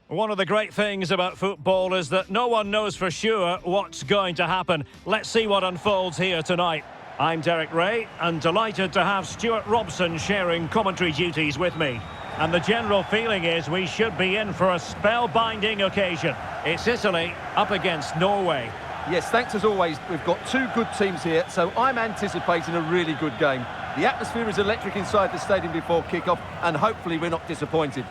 One of the great things about football is that no one knows for sure what's going to happen. Let's see what unfolds here tonight. I'm Derek Ray, and delighted to have Stuart Robson sharing commentary duties with me. And the general feeling is we should be in for a spellbinding occasion. It's Italy up against Norway. Yes, thanks as always. We've got two good teams here, so I'm anticipating a really good game. The atmosphere is electric inside the stadium before kick-off, and hopefully we're not disappointed.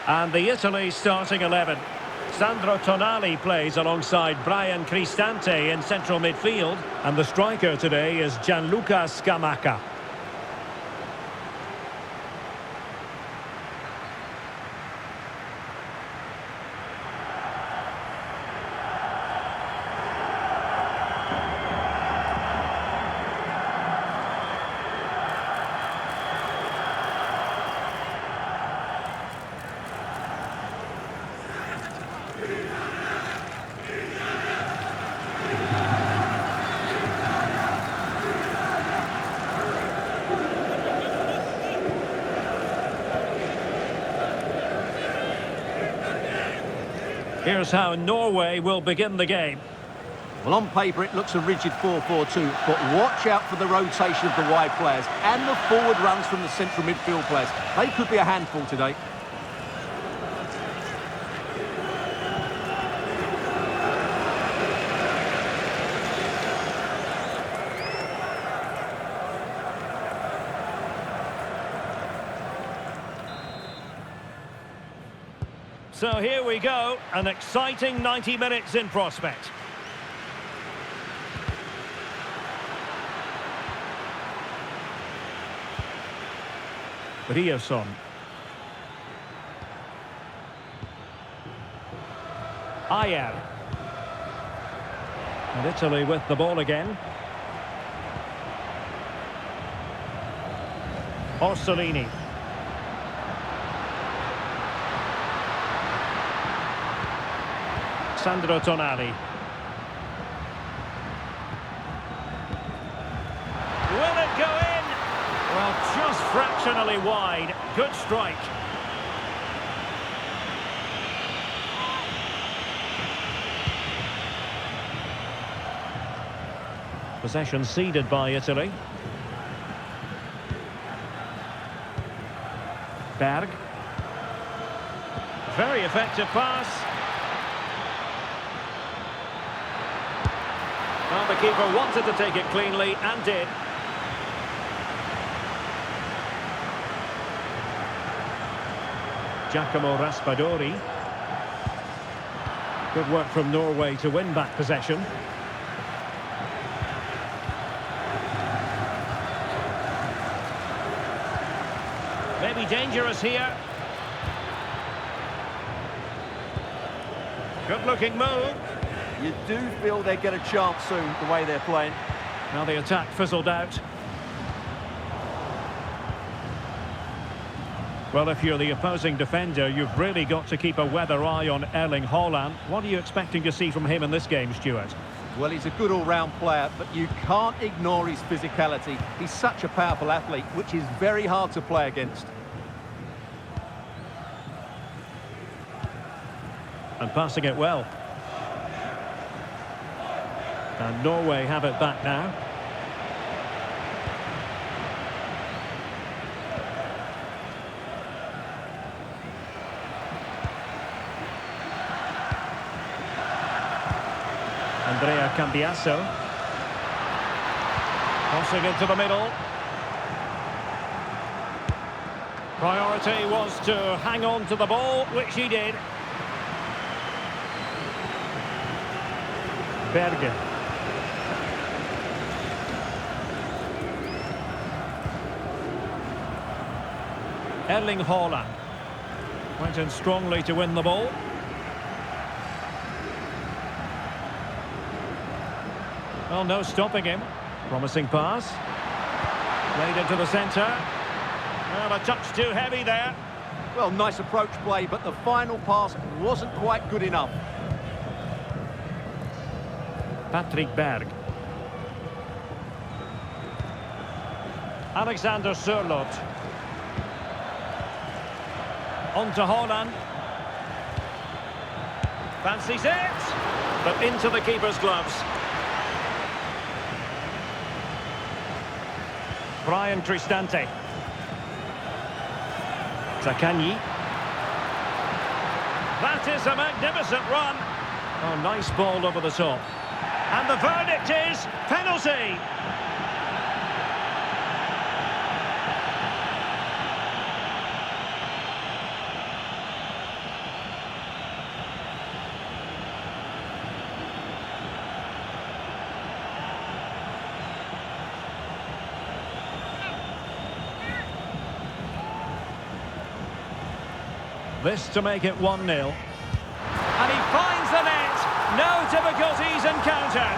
And the Italy starting 11. Sandro Tonali plays alongside Brian Cristante in central midfield. And the striker today is Gianluca Scamacca. Here's how Norway will begin the game. Well, on paper it looks a rigid 4-4-2, but watch out for the rotation of the wide players and the forward runs from the central midfield players. They could be a handful today. So here we go, an exciting 90 minutes in prospect. Riasson. Ayer. And Italy with the ball again. Orsolini. Sandro Tonali. Will it go in? Well, just fractionally wide. Good strike. Possession ceded by Italy. Berg. Very effective pass. Well, the keeper wanted to take it cleanly and did. Giacomo Raspadori. Good work from Norway to win back possession. Maybe dangerous here. Good looking move. You do feel they get a chance soon, the way they're playing. Now the attack fizzled out. Well, if you're the opposing defender, you've really got to keep a weather eye on Erling Haaland. What are you expecting to see from him in this game, Stuart? Well, he's a good all-round player, but you can't ignore his physicality. He's such a powerful athlete, which is very hard to play against. And passing it well. And Norway have it back now. Andrea Cambiasso. Crossing into the middle. Priority was to hang on to the ball, which he did. Berge. Erling Haaland. Went in strongly to win the ball. Well, no stopping him. Promising pass. Played into the centre. Well, a touch too heavy there. Well, nice approach play, but the final pass wasn't quite good enough. Patrick Berg. Alexander Sørloth. On to Haaland. Fancies it! But into the keeper's gloves. Brian Cristante. Zaccagni. That is a magnificent run. Oh, nice ball over the top. And the verdict is penalty. This to make it 1-0. And he finds the net. No difficulties encountered.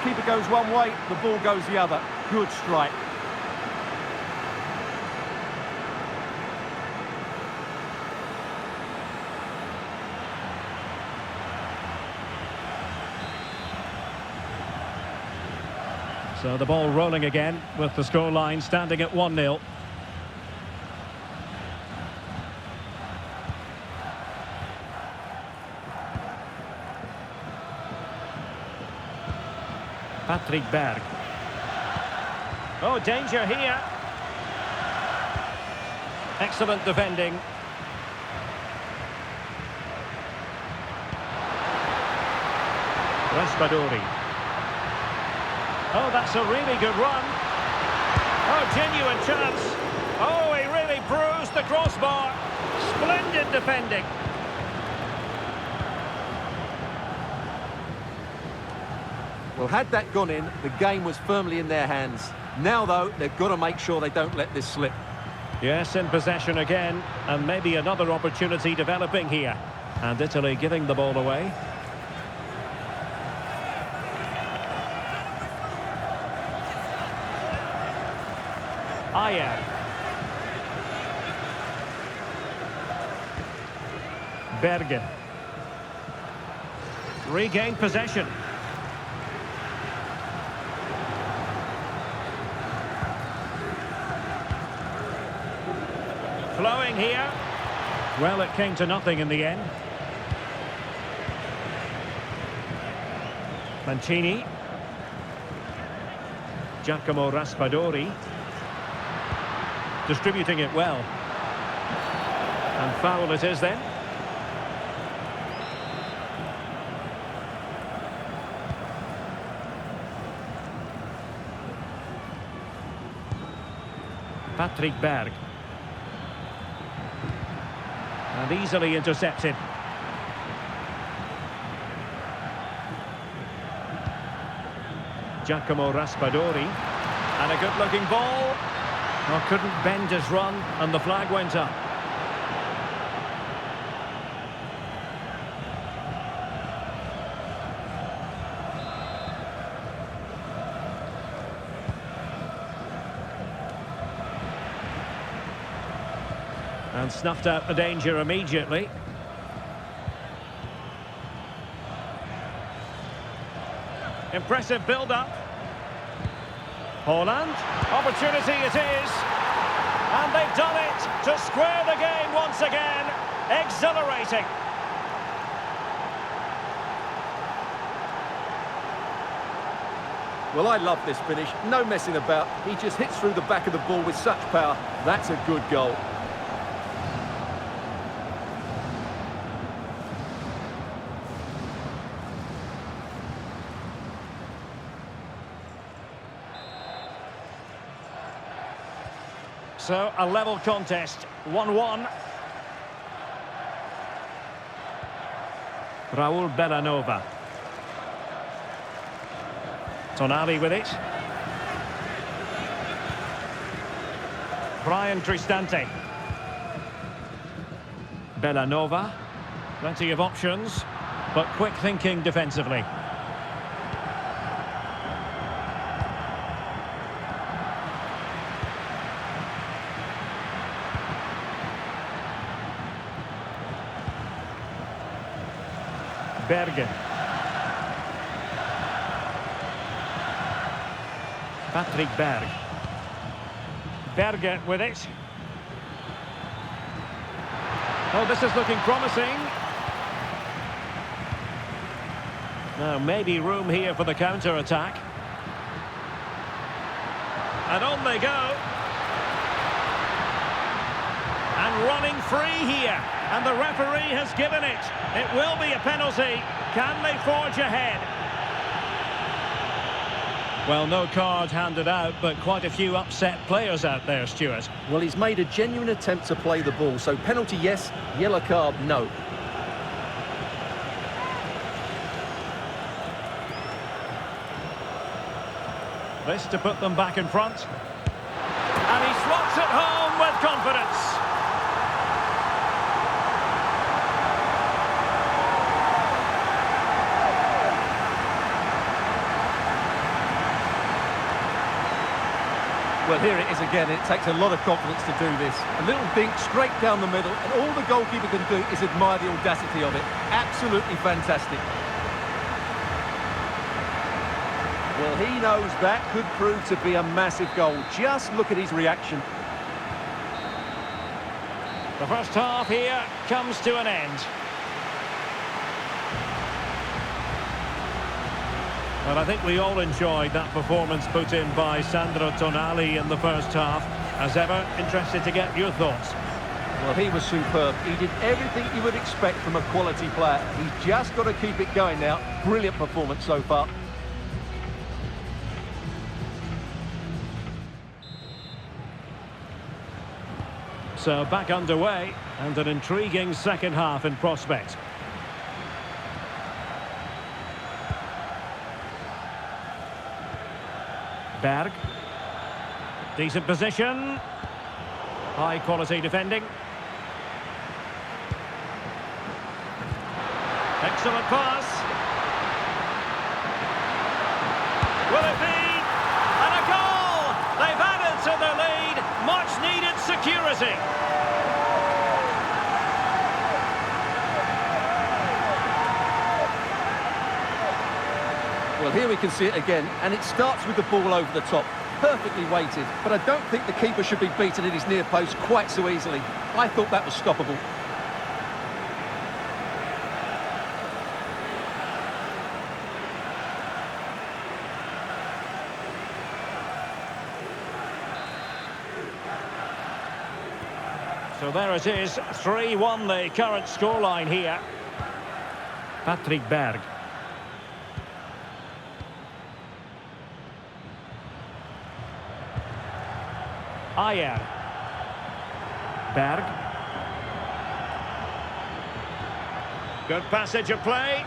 Keeper goes one way, the ball goes the other. Good strike. So the ball rolling again with the scoreline standing at 1-0. Patrick Berg. Oh, danger here. Excellent defending. Raspadori. Oh, that's a really good run. Oh, genuine chance. Oh, he really bruised the crossbar. Splendid defending. Well, had that gone in, the game was firmly in their hands. Now, though, they've got to make sure they don't let this slip. Yes, in possession again, and maybe another opportunity developing here. And Italy giving the ball away. Ayer. Berge. Regained possession. Flowing here. Well, it came to nothing in the end. Mancini. Giacomo Raspadori. Distributing it well. And foul it is then. Patrick Berg. And easily intercepted. Giacomo Raspadori. And a good-looking ball. Oh, couldn't bend his run, and the flag went up. And snuffed out the danger immediately. Impressive build-up. Haaland. Opportunity it is. And they've done it to square the game once again. Exhilarating. Well, I love this finish. No messing about. He just hits through the back of the ball with such power. That's a good goal. So, a level contest, 1-1. Raul Bellanova. Tonali with it. Brian Cristante. Bellanova. Plenty of options, but quick thinking defensively. Berge. Patrick Berg. Berge with it. Oh, this is looking promising. Now, maybe room here for the counter-attack. And on they go. And running free here. And the referee has given it. It will be a penalty. Can they forge ahead? Well, no card handed out, but quite a few upset players out there, Stuart. Well, he's made a genuine attempt to play the ball, so penalty yes, yellow card no. This to put them back in front. And he slots it home with confidence. Well, here it is again. It takes a lot of confidence to do this. A little dink straight down the middle, and all the goalkeeper can do is admire the audacity of it. Absolutely fantastic. Well, he knows that could prove to be a massive goal. Just look at his reaction. The first half here comes to an end. Well, I think we all enjoyed that performance put in by Sandro Tonali in the first half. As ever, interested to get your thoughts. Well, he was superb. He did everything you would expect from a quality player. He's just got to keep it going now. Brilliant performance so far. So back underway, and an intriguing second half in prospect. Berg. Decent position. High quality defending. Excellent pass. Will it be? And a goal! They've added to their lead. Much needed security. Well, here we can see it again, and it starts with the ball over the top. Perfectly weighted, but I don't think the keeper should be beaten at his near post quite so easily. I thought that was stoppable. So there it is, 3-1 the current scoreline here. Patrick Berg. Ayer. Berg. Good passage of play.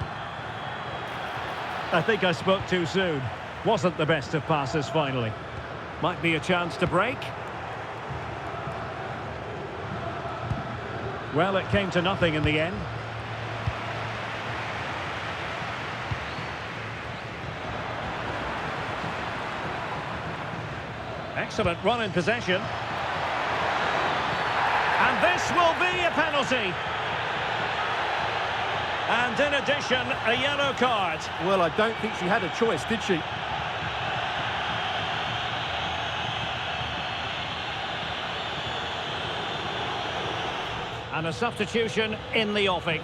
I think I spoke too soon. Wasn't the best of passes finally. Might be a chance to break. Well, it came to nothing in the end. Excellent run in possession. And this will be a penalty. And in addition, a yellow card. Well, I don't think she had a choice, did she? And a substitution in the offing.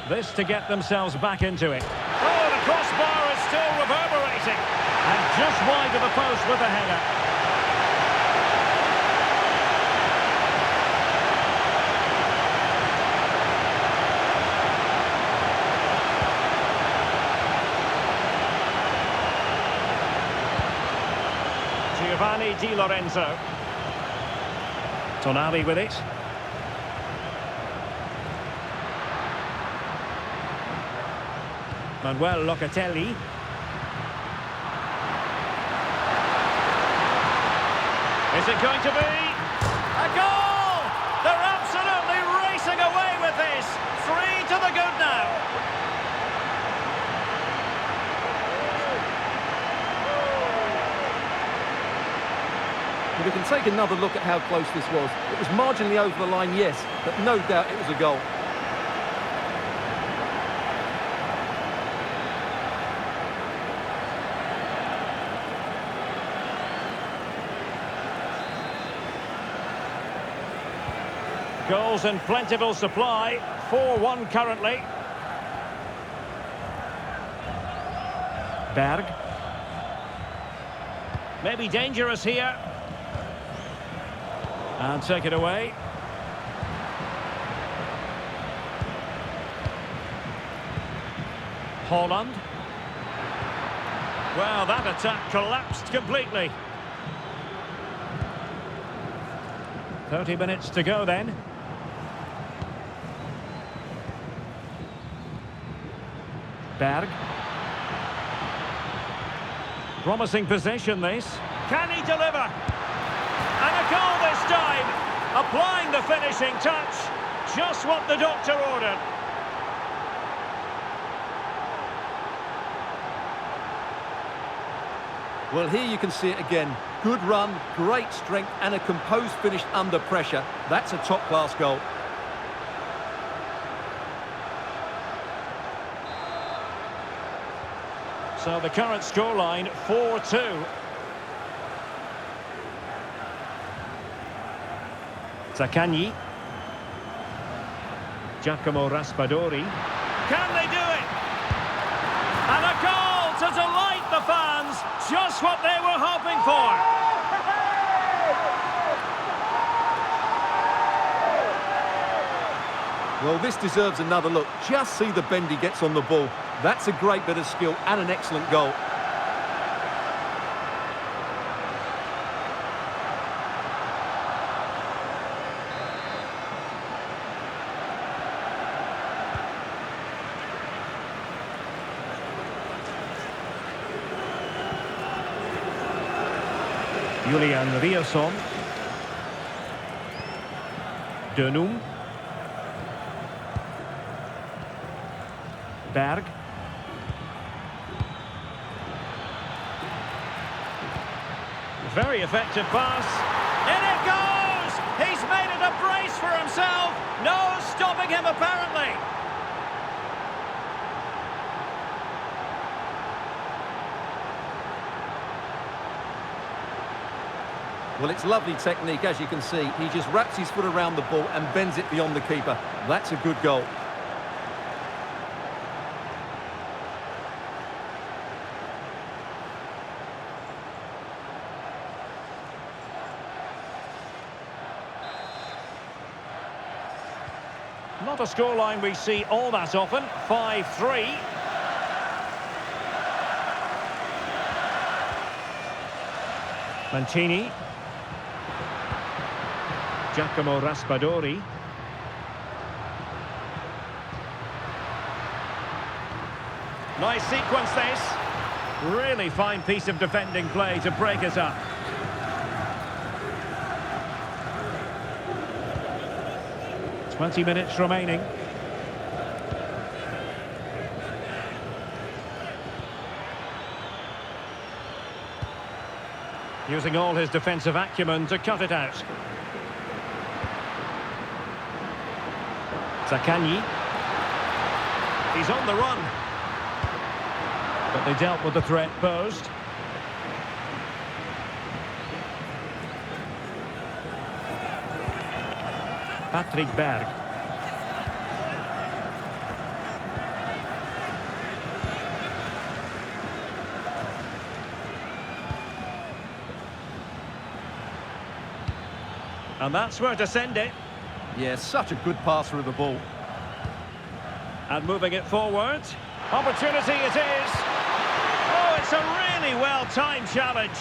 This to get themselves back into it. Oh, the crossbar is still reverberating. And just wide of the post with the header. Giovanni Di Lorenzo. Tonali with it. Manuel Locatelli. Is it going to be a goal? They're absolutely racing away with this. 3 to the good now. We can take another look at how close this was. It was marginally over the line, yes, but no doubt it was a goal. Goals in plentiful supply. 4-1 currently. Berg. Maybe dangerous here. And take it away. Holland. Well, that attack collapsed completely. 30 minutes to go then. Berg. Promising possession this. Can he deliver? And a goal this time. Applying the finishing touch. Just what the doctor ordered. Well, here you can see it again. Good run, great strength, and a composed finish under pressure. That's a top-class goal. So the current scoreline, 4-2. Zaccagni. Giacomo Raspadori. Can they do it? And a goal to delight the fans. Just what they were hoping for. Well, this deserves another look. Just see the bend he gets on the ball. That's a great bit of skill and an excellent goal. Julian Rierson. Denum. Berg. Very effective pass. In it goes! He's made it a brace for himself. No stopping him, apparently. Well, it's lovely technique, as you can see. He just wraps his foot around the ball and bends it beyond the keeper. That's a good goal. Not a scoreline we see all that often. 5-3. Mancini. Giacomo Raspadori. Nice sequence this. Really fine piece of defending play to break us up. Twenty minutes remaining. Using all his defensive acumen to cut it out. Zaccagni. He's on the run. But they dealt with the threat posed. Patrick Berg. And that's where to send it. Yeah, such a good passer of the ball. And moving it forward. Opportunity it is. Oh, it's a really well-timed challenge.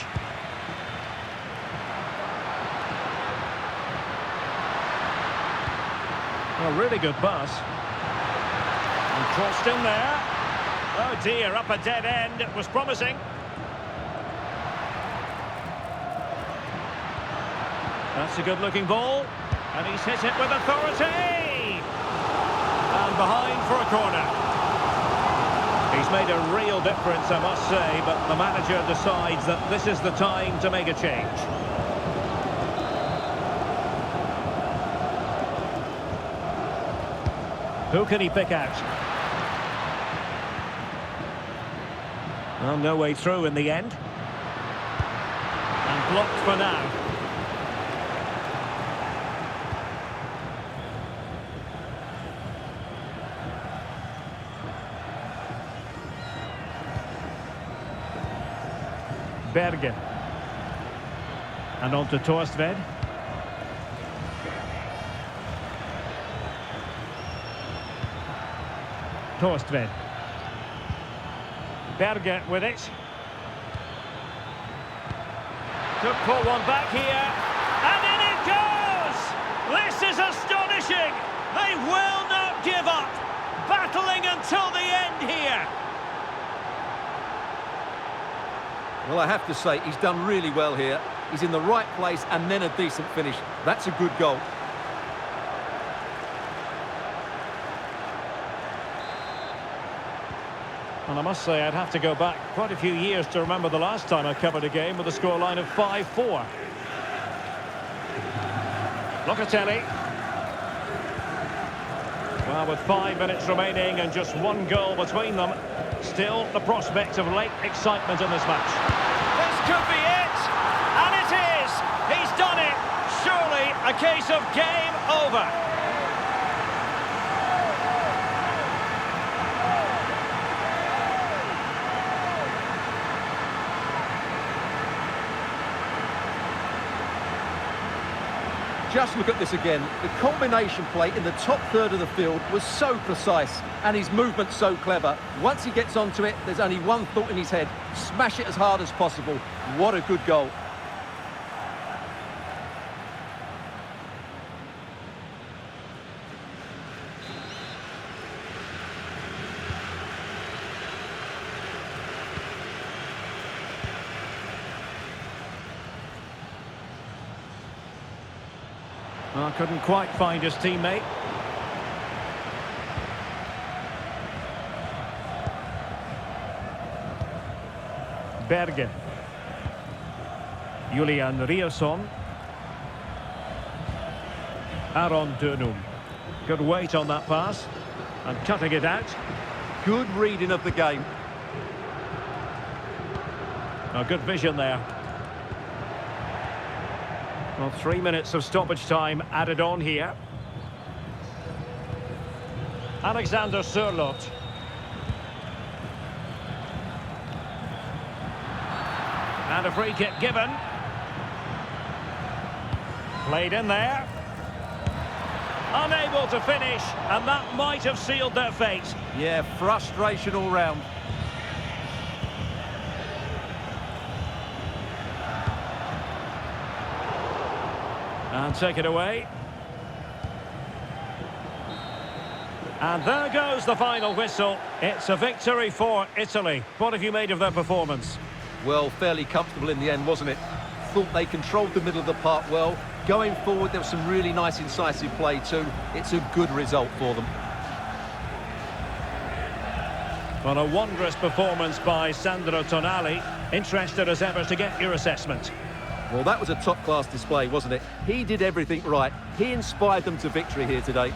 A really good pass. And crossed in there. Oh dear, up a dead end. It was promising. That's a good-looking ball. And he's hit it with authority. And behind for a corner. He's made a real difference, I must say, but the manager decides that this is the time to make a change. Who can he pick out? Well, no way through in the end. And blocked for now. Berge. And on to Torstved. Torstved. Berge with it. Could pull one back here. And in it goes! This is astonishing! They will not give up! Battling until the end here! Well, I have to say, he's done really well here. He's in the right place and then a decent finish. That's a good goal. And I must say, I'd have to go back quite a few years to remember the last time I covered a game with a scoreline of 5-4. Locatelli. Well, with 5 minutes remaining and just one goal between them, still the prospect of late excitement in this match. This could be it! And it is! He's done it! Surely a case of game over. Just look at this again. The combination play in the top third of the field was so precise and his movement so clever. Once he gets onto it, there's only one thought in his head. Smash it as hard as possible. What a good goal. Well, couldn't quite find his teammate. Berge. Julian Rierson. Aaron Dönum. Good weight on that pass. And cutting it out. Good reading of the game. Oh, good vision there. Well, 3 minutes of stoppage time added on here. Alexander Sørloth. And a free kick given. Played in there. Unable to finish, and that might have sealed their fate. Yeah, frustration all round. And take it away. And there goes the final whistle. It's a victory for Italy. What have you made of their performance? Well, fairly comfortable in the end, wasn't it? Thought they controlled the middle of the park well. Going forward, there was some really nice incisive play too. It's a good result for them. Well, a wondrous performance by Sandro Tonali. Interested as ever to get your assessment. Well, that was a top-class display, wasn't it? He did everything right. He inspired them to victory here today.